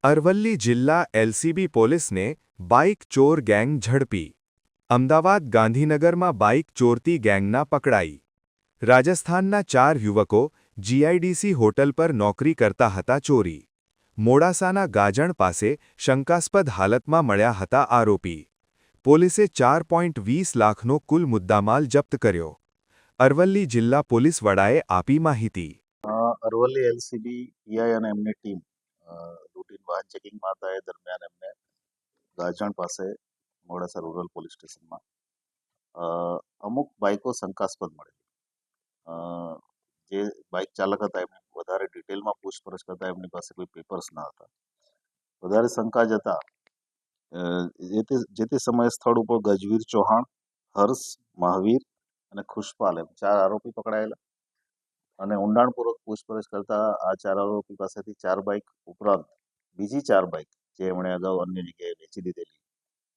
અરવલ્લી જિલ્લા એલસીબી પોલીસને બાઇક ચોર ગેંગ ઝડપી. અમદાવાદ ગાંધીનગરમાં બાઇક ચોરતી ગેંગના પકડાઈ. રાજસ્થાનના 4 યુવકો જીઆઈડીસી હોટલ પર નોકરી કરતા હતા. ચોરી. મોડાસાના ગાજણ પાસે શંકાસ્પદ હાલતમાં મળ્યા હતા આરોપી. પોલીસે 4.20 લાખનો કુલ મુદ્દામાલ જપ્ત કર્યો. અરવલ્લી જિલ્લા પોલીસ વડાએ આપી માહિતી. અરવલ્લી એલસીબી પીઆઈ અને એમની ટીમ રૂટીન વાહન ચેકિંગમાં હતા એ દરમિયાન એમને ગાજણ પાસે મોડાસા રૂરલ પોલીસ સ્ટેશનમાં અમુક બાઇકો શંકાસ્પદ મળેલી. જે બાઇક ચાલક હતા એમને વધારે ડિટેલમાં પૂછપરછ કરતા એમની પાસે કોઈ પેપર્સ ન હતા. વધારે શંકા જતા જે તે સમયે સ્થળ ઉપર ગજવીર ચૌહાણ, હર્ષ, મહાવીર અને ખુશપાલ એમ 4 આરોપી પકડાયેલા. અને ઊંડાણપૂર્વક પૂછપરછ કરતા આ 4 આરોપી પાસેથી 4 બાઇક ઉપરાંત બીજી 4 બાઇક જે એમણે અગાઉ અન્ય જગ્યાએ વેચી દીધેલી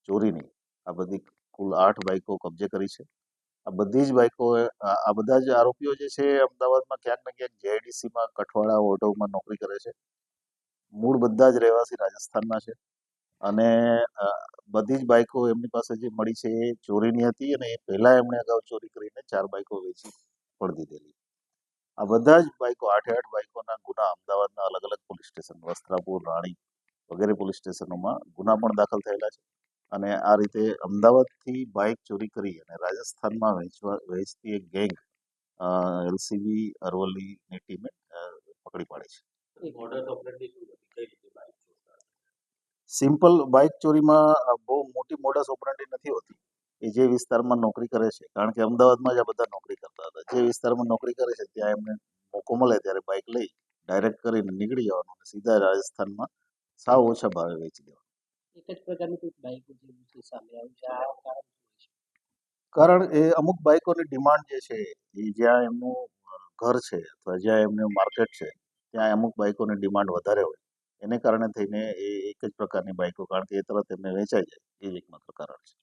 ચોરીની, આ બધી કુલ 8 બાઇકો કબજે કરી છે. આ બધી જ બાઇકો આ બધા જ આરોપીઓ જે છે અમદાવાદમાં ક્યાંક ને ક્યાંક જીઆઈડીસીમાં કઠવાડા ઓઢવમાં નોકરી કરે છે. મૂળ બધા જ રહેવાસી રાજસ્થાનના છે અને બધી જ બાઇકો એમની પાસે જે મળી છે એ ચોરીની હતી અને એ પહેલાં એમણે અગાઉ ચોરી કરીને 4 બાઇકો વેચી પણ દીધેલી. આ બધા જ બાઇકો 8 બાઇકોના ગુના અમદાવાદના અલગ અલગ પોલીસ સ્ટેશન વસ્ત્રાપુર, રાણી વગેરે પોલીસ સ્ટેશનોમાં ગુના પણ દાખલ થયેલા છે. અને આ રીતે અમદાવાદથી બાઇક ચોરી કરી અને રાજસ્થાનમાં વેચતી એક ગેંગ એલસીબી અરવલ્લીની ટીમે પકડી પાડી છે. સિમ્પલ બાઇક ચોરીમાં બહુ મોટી મોડસ ઓપરેન્ડી નથી હોતી. એ જે વિસ્તારમાં નોકરી કરે છે, કારણ કે અમદાવાદમાં જ આ બધા નોકરી કરતા હતા, જે વિસ્તારમાં નોકરી કરે છે ત્યાં એમને મોકો મળે ત્યારે બાઇક લઈ ડાયરેક્ટ કરીને નીકળી જવાનું અને સીધા રાજસ્થાનમાં સાવ ઓછા ભાવે વેચી દેવાનું. એક જ પ્રકારની કોઈ બાઇકો જે સામે આવી છે, આ કારણ શું છે? કારણ એ અમુક બાઇકોની ડિમાન્ડ જે છે એ જ્યાં એમનું ઘર છે અથવા જ્યાં એમનું માર્કેટ છે ત્યાં અમુક બાઇકોની ડિમાન્ડ વધારે હોય. એને કારણે થઈને એ એક જ પ્રકારની બાઇકો, કારણ કે એ તરત એમને વેચાઈ જાય, એ જ એકમાત્ર કારણ છે.